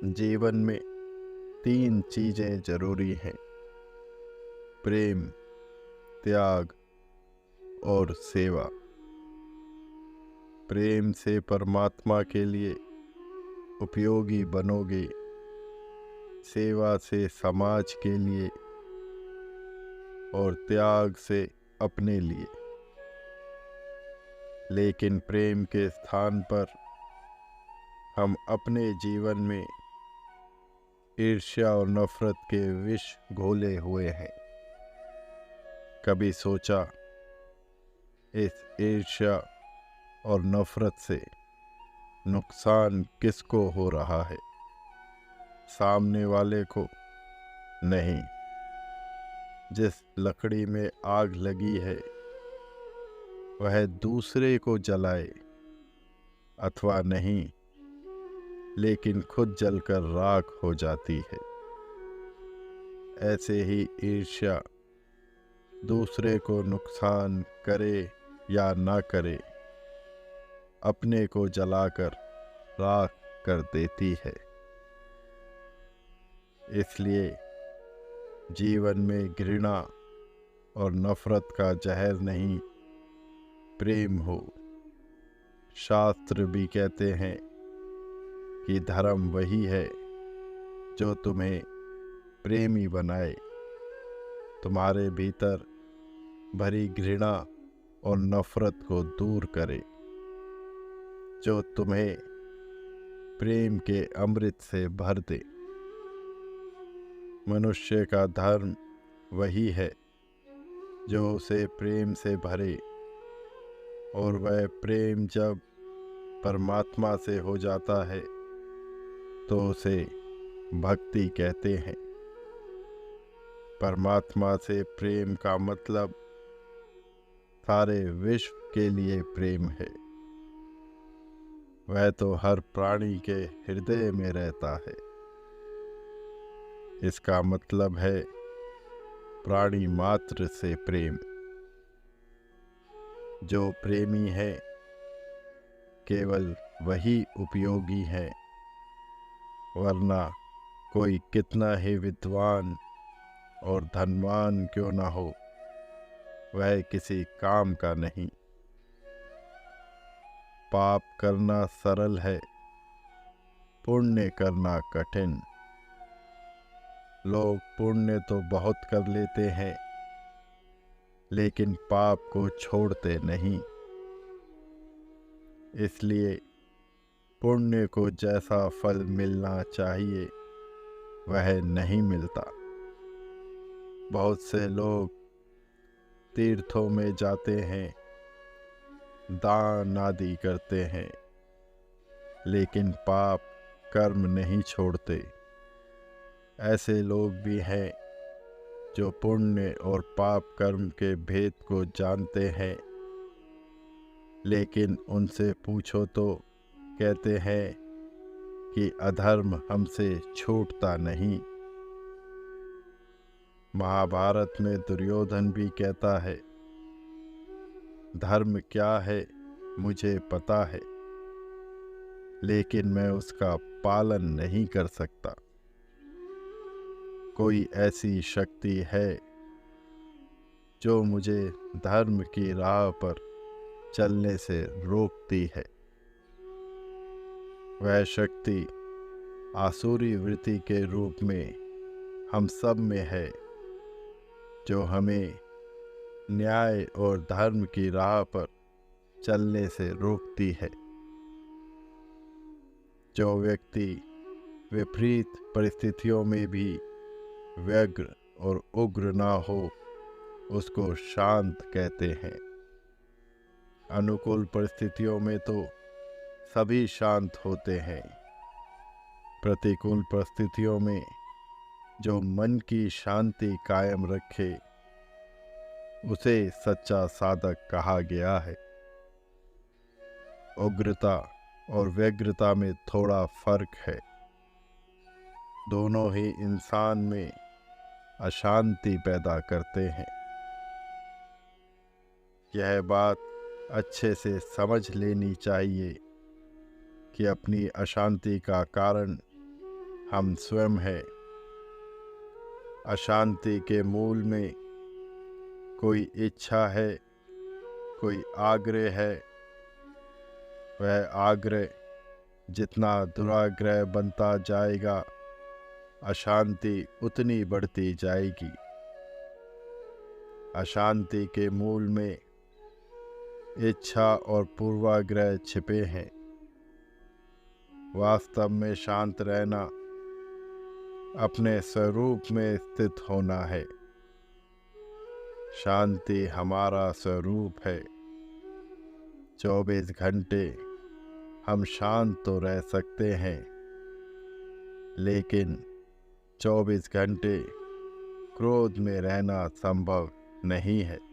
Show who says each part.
Speaker 1: जीवन में तीन चीजें जरूरी हैं: प्रेम, त्याग और सेवा। प्रेम से परमात्मा के लिए उपयोगी बनोगे, सेवा से समाज के लिए और त्याग से अपने लिए। लेकिन प्रेम के स्थान पर हम अपने जीवन में ईर्ष्या और नफरत के विष घोले हुए हैं। कभी सोचा इस ईर्ष्या और नफरत से नुकसान किसको हो रहा है? सामने वाले को नहीं। जिस लकड़ी में आग लगी है वह दूसरे को जलाए अथवा नहीं, लेकिन खुद जलकर राख हो जाती है। ऐसे ही ईर्ष्या दूसरे को नुकसान करे या ना करे, अपने को जलाकर राख कर देती है। इसलिए जीवन में घृणा और नफरत का जहर नहीं, प्रेम हो। शास्त्र भी कहते हैं कि धर्म वही है जो तुम्हें प्रेमी बनाए, तुम्हारे भीतर भरी घृणा और नफरत को दूर करे, जो तुम्हें प्रेम के अमृत से भर दे। मनुष्य का धर्म वही है जो उसे प्रेम से भरे, और वह प्रेम जब परमात्मा से हो जाता है तो उसे भक्ति कहते हैं। परमात्मा से प्रेम का मतलब सारे विश्व के लिए प्रेम है। वह तो हर प्राणी के हृदय में रहता है। इसका मतलब है प्राणी मात्र से प्रेम। जो प्रेमी है केवल वही उपयोगी है, वरना कोई कितना ही विद्वान और धनवान क्यों न हो, वह किसी काम का नहीं। पाप करना सरल है, पुण्य करना कठिन। लोग पुण्य तो बहुत कर लेते हैं, लेकिन पाप को छोड़ते नहीं। इसलिए पुण्य को जैसा फल मिलना चाहिए वह नहीं मिलता। बहुत से लोग तीर्थों में जाते हैं, दान आदि करते हैं, लेकिन पाप कर्म नहीं छोड़ते। ऐसे लोग भी हैं जो पुण्य और पाप कर्म के भेद को जानते हैं, लेकिन उनसे पूछो तो कहते हैं कि अधर्म हमसे छूटता नहीं। महाभारत में दुर्योधन भी कहता है, धर्म क्या है मुझे पता है, लेकिन मैं उसका पालन नहीं कर सकता। कोई ऐसी शक्ति है जो मुझे धर्म की राह पर चलने से रोकती है। वह शक्ति आसुरी वृत्ति के रूप में हम सब में है, जो हमें न्याय और धर्म की राह पर चलने से रोकती है। जो व्यक्ति विपरीत परिस्थितियों में भी व्यग्र और उग्र ना हो, उसको शांत कहते हैं। अनुकूल परिस्थितियों में तो सभी शांत होते हैं। प्रतिकूल परिस्थितियों में जो मन की शांति कायम रखे, उसे सच्चा साधक कहा गया है। उग्रता और व्यग्रता में थोड़ा फर्क है। दोनों ही इंसान में अशांति पैदा करते हैं। यह बात अच्छे से समझ लेनी चाहिए कि अपनी अशांति का कारण हम स्वयं हैं। अशांति के मूल में कोई इच्छा है, कोई आग्रह है। वह आग्रह जितना दुराग्रह बनता जाएगा, अशांति उतनी बढ़ती जाएगी। अशांति के मूल में इच्छा और पूर्वाग्रह छिपे हैं। वास्तव में शांत रहना अपने स्वरूप में स्थित होना है। शांति हमारा स्वरूप है। 24 घंटे हम शांत तो रह सकते हैं, लेकिन 24 घंटे क्रोध में रहना संभव नहीं है।